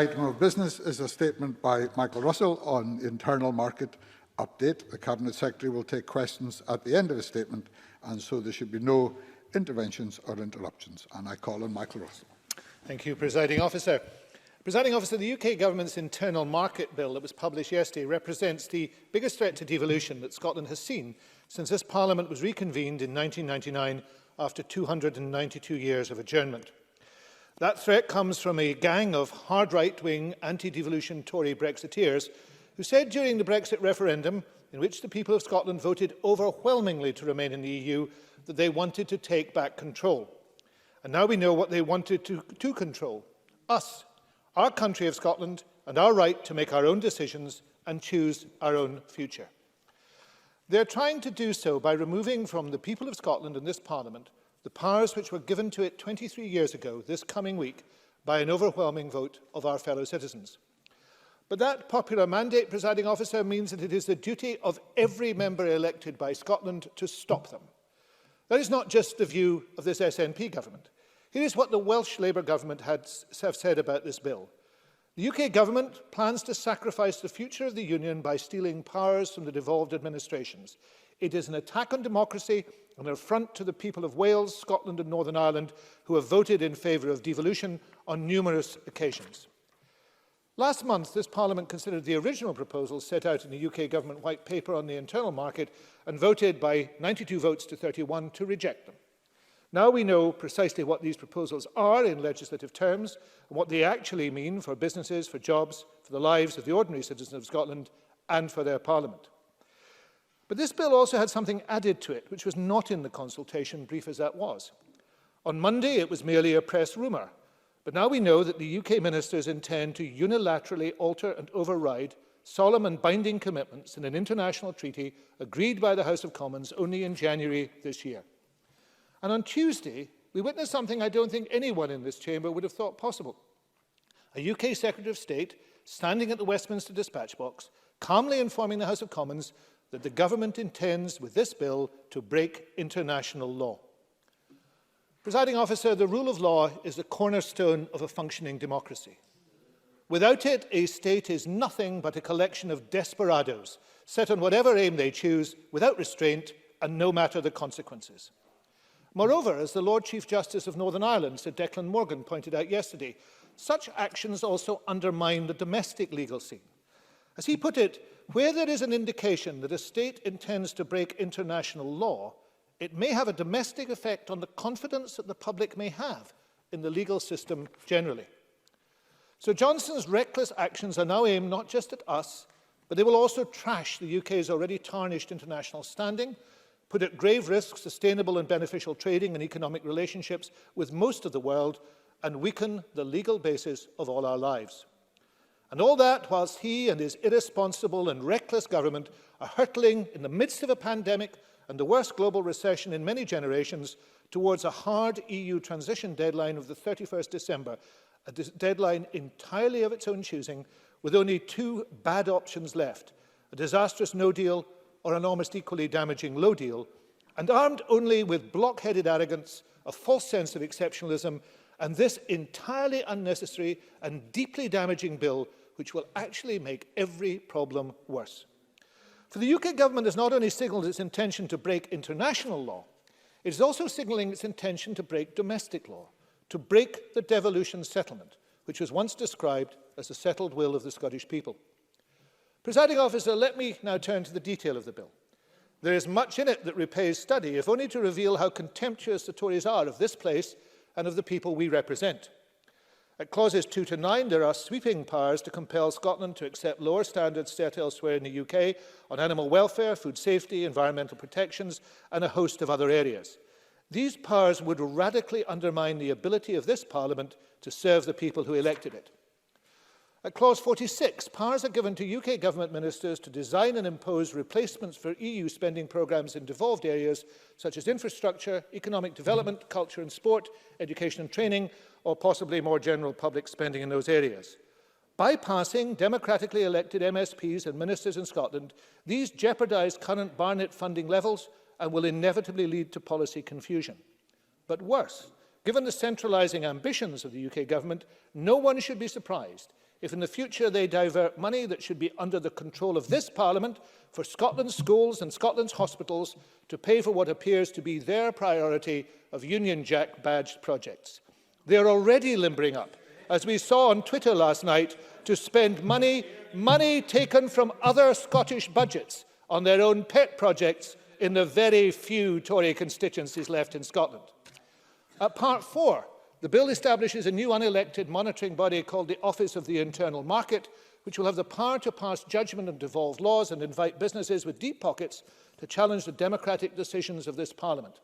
Item of business is a statement by Michael Russell on internal market update. The Cabinet Secretary will take questions at the end of his statement, and so there should be no interventions or interruptions. And I call on Michael Russell. Thank you, Presiding Officer. Presiding Officer, the UK Government's internal market bill that was published yesterday represents the biggest threat to devolution that Scotland has seen since this Parliament was reconvened in 1999 after 292 years of adjournment. That threat comes from a gang of hard right-wing, anti-devolution Tory Brexiteers who said during the Brexit referendum, in which the people of Scotland voted overwhelmingly to remain in the EU, that they wanted to take back control. And now we know what they wanted to control: us, our country of Scotland, and our right to make our own decisions and choose our own future. They're trying to do so by removing from the people of Scotland and this Parliament the powers which were given to it 23 years ago this coming week by an overwhelming vote of our fellow citizens. But that popular mandate, Presiding Officer, means that it is the duty of every member elected by Scotland to stop them. That is not just the view of this SNP government. Here is what the Welsh Labour government have said about this bill. The UK government plans to sacrifice the future of the Union by stealing powers from the devolved administrations. It is an attack on democracy and an affront to the people of Wales, Scotland and Northern Ireland who have voted in favour of devolution on numerous occasions. Last month, this Parliament considered the original proposals set out in the UK Government White Paper on the internal market and voted by 92 votes to 31 to reject them. Now we know precisely what these proposals are in legislative terms and what they actually mean for businesses, for jobs, for the lives of the ordinary citizens of Scotland and for their Parliament. But this bill also had something added to it, which was not in the consultation, brief as that was. On Monday, it was merely a press rumour, but now we know that the UK ministers intend to unilaterally alter and override solemn and binding commitments in an international treaty agreed by the House of Commons only in January this year. And on Tuesday, we witnessed something I don't think anyone in this chamber would have thought possible. A UK Secretary of State standing at the Westminster dispatch box, calmly informing the House of Commons that the government intends, with this bill, to break international law. Presiding Officer, the rule of law is the cornerstone of a functioning democracy. Without it, a state is nothing but a collection of desperadoes, set on whatever aim they choose, without restraint and no matter the consequences. Moreover, as the Lord Chief Justice of Northern Ireland, Sir Declan Morgan, pointed out yesterday, such actions also undermine the domestic legal scene. As he put it, where there is an indication that a state intends to break international law, it may have a domestic effect on the confidence that the public may have in the legal system generally. So Johnson's reckless actions are now aimed not just at us, but they will also trash the UK's already tarnished international standing, put at grave risk sustainable and beneficial trading and economic relationships with most of the world, and weaken the legal basis of all our lives. And all that whilst he and his irresponsible and reckless government are hurtling in the midst of a pandemic and the worst global recession in many generations towards a hard EU transition deadline of the 31st December, a deadline entirely of its own choosing, with only two bad options left: a disastrous no deal or an almost equally damaging low deal, and armed only with block-headed arrogance, a false sense of exceptionalism, and this entirely unnecessary and deeply damaging bill, which will actually make every problem worse. For the UK government has not only signalled its intention to break international law, it is also signalling its intention to break domestic law, to break the devolution settlement, which was once described as the settled will of the Scottish people. Presiding Officer, let me now turn to the detail of the bill. There is much in it that repays study, if only to reveal how contemptuous the Tories are of this place and of the people we represent. At clauses 2 to 9, there are sweeping powers to compel Scotland to accept lower standards set elsewhere in the UK on animal welfare, food safety, environmental protections, and a host of other areas. These powers would radically undermine the ability of this Parliament to serve the people who elected it. At clause 46, powers are given to UK government ministers to design and impose replacements for EU spending programmes in devolved areas such as infrastructure, economic development, culture and sport, education and training, or possibly more general public spending in those areas. Bypassing democratically elected MSPs and ministers in Scotland, these jeopardise current Barnett funding levels and will inevitably lead to policy confusion. But worse, Given the centralising ambitions of the UK government, no one should be surprised if in the future they divert money that should be under the control of this Parliament for Scotland's schools and Scotland's hospitals to pay for what appears to be their priority of Union Jack badged projects. They are already limbering up, as we saw on Twitter last night, to spend money taken from other Scottish budgets on their own pet projects in the very few Tory constituencies left in Scotland. At Part 4, the bill establishes a new unelected monitoring body called the Office of the Internal Market, which will have the power to pass judgment on devolved laws and invite businesses with deep pockets to challenge the democratic decisions of this Parliament.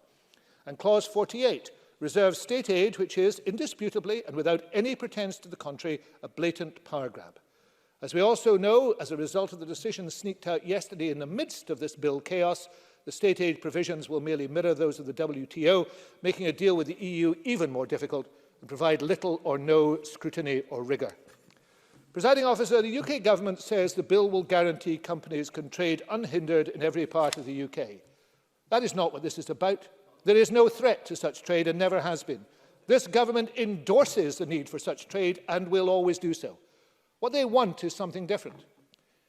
And Clause 48 reserves state aid, which is indisputably and without any pretence to the contrary, a blatant power grab. As we also know, as a result of the decision sneaked out yesterday in the midst of this bill chaos, the state aid provisions will merely mirror those of the WTO, making a deal with the EU even more difficult and provide little or no scrutiny or rigour. Presiding Officer, the UK Government says the bill will guarantee companies can trade unhindered in every part of the UK. That is not what this is about. There is no threat to such trade and never has been. This government endorses the need for such trade and will always do so. What they want is something different.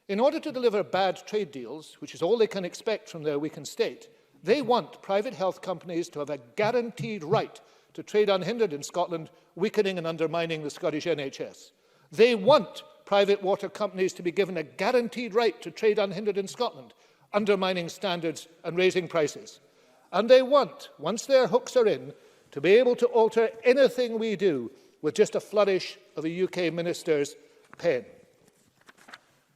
In order to deliver bad trade deals, which is all they can expect from their weakened state, they want private health companies to have a guaranteed right to trade unhindered in Scotland, weakening and undermining the Scottish NHS. They want private water companies to be given a guaranteed right to trade unhindered in Scotland, undermining standards and raising prices. And they want, once their hooks are in, to be able to alter anything we do with just a flourish of a UK minister's pen.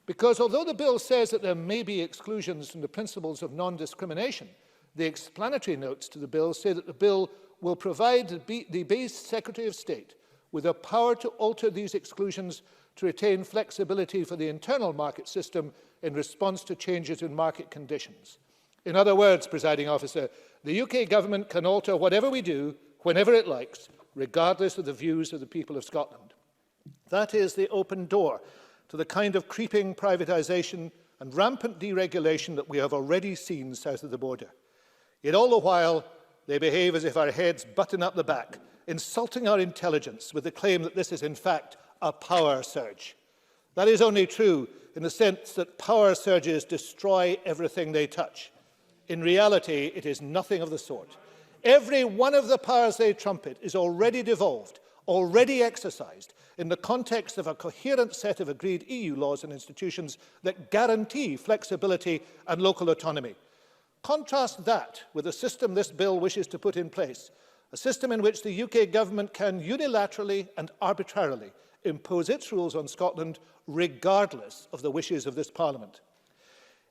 Because although the bill says that there may be exclusions from the principles of non-discrimination, the explanatory notes to the bill say that the bill will provide the base Secretary of State with the power to alter these exclusions to retain flexibility for the internal market system in response to changes in market conditions. In other words, Presiding Officer, the UK Government can alter whatever we do, whenever it likes, regardless of the views of the people of Scotland. That is the open door to the kind of creeping privatisation and rampant deregulation that we have already seen south of the border. Yet all the while, they behave as if our heads button up the back, insulting our intelligence with the claim that this is in fact a power surge. That is only true in the sense that power surges destroy everything they touch. In reality, it is nothing of the sort. Every one of the powers they trumpet is already devolved, already exercised, in the context of a coherent set of agreed EU laws and institutions that guarantee flexibility and local autonomy. Contrast that with the system this bill wishes to put in place, a system in which the UK Government can unilaterally and arbitrarily impose its rules on Scotland regardless of the wishes of this Parliament.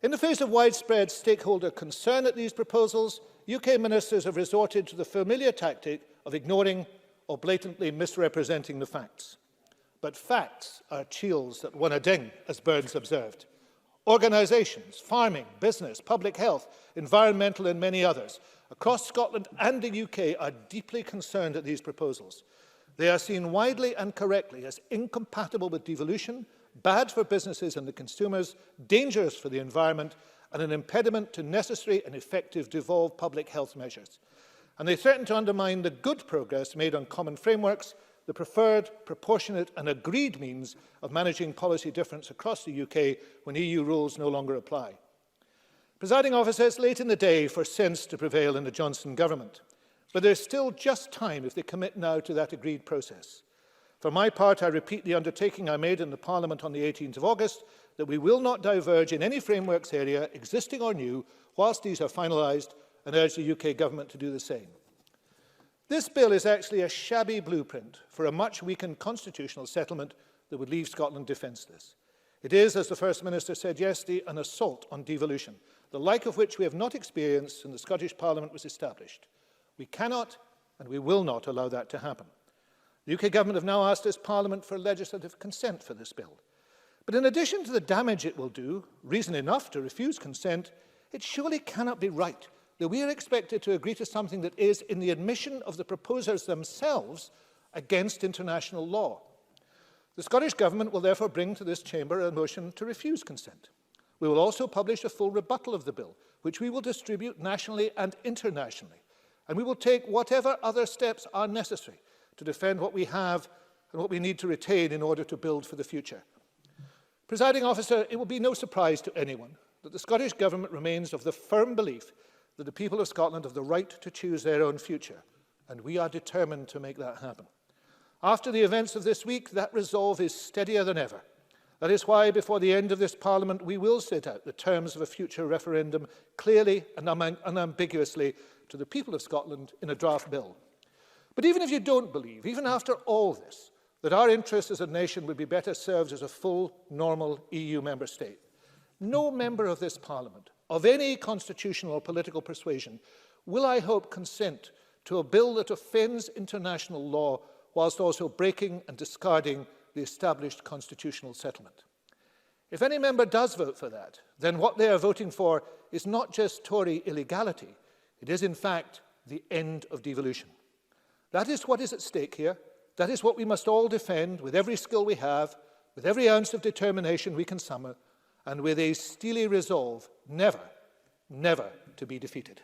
In the face of widespread stakeholder concern at these proposals, UK ministers have resorted to the familiar tactic of ignoring or blatantly misrepresenting the facts. But facts are chiels that one a ding, as Burns observed. Organisations, farming, business, public health, environmental and many others across Scotland and the UK are deeply concerned at these proposals. They are seen widely and correctly as incompatible with devolution, bad for businesses and the consumers, dangerous for the environment, and an impediment to necessary and effective devolved public health measures. And they threaten to undermine the good progress made on common frameworks, the preferred, proportionate and agreed means of managing policy difference across the UK when EU rules no longer apply. Presiding Officer, it's late in the day for sense to prevail in the Johnson government, but there's still just time if they commit now to that agreed process. For my part, I repeat the undertaking I made in the Parliament on the 18th of August that we will not diverge in any frameworks area, existing or new, whilst these are finalised, and urge the UK Government to do the same. This bill is actually a shabby blueprint for a much weakened constitutional settlement that would leave Scotland defenceless. It is, as the First Minister said yesterday, an assault on devolution, the like of which we have not experienced since the Scottish Parliament was established. We cannot and we will not allow that to happen. The UK Government have now asked this Parliament for legislative consent for this bill. But in addition to the damage it will do, reason enough to refuse consent, it surely cannot be right that we are expected to agree to something that is, in the admission of the proposers themselves, against international law. The Scottish Government will therefore bring to this chamber a motion to refuse consent. We will also publish a full rebuttal of the bill, which we will distribute nationally and internationally. And we will take whatever other steps are necessary to defend what we have and what we need to retain in order to build for the future. Presiding Officer, it will be no surprise to anyone that the Scottish Government remains of the firm belief that the people of Scotland have the right to choose their own future, and we are determined to make that happen. After the events of this week, that resolve is steadier than ever. That is why, before the end of this Parliament, we will set out the terms of a future referendum clearly and unambiguously to the people of Scotland in a draft bill. But even if you don't believe, even after all this, that our interests as a nation would be better served as a full, normal EU member state, no member of this Parliament, of any constitutional or political persuasion, will, I hope, consent to a bill that offends international law whilst also breaking and discarding the established constitutional settlement. If any member does vote for that, then what they are voting for is not just Tory illegality, it is in fact the end of devolution. That is what is at stake here. That is what we must all defend with every skill we have, with every ounce of determination we can summon, and with a steely resolve never, never to be defeated.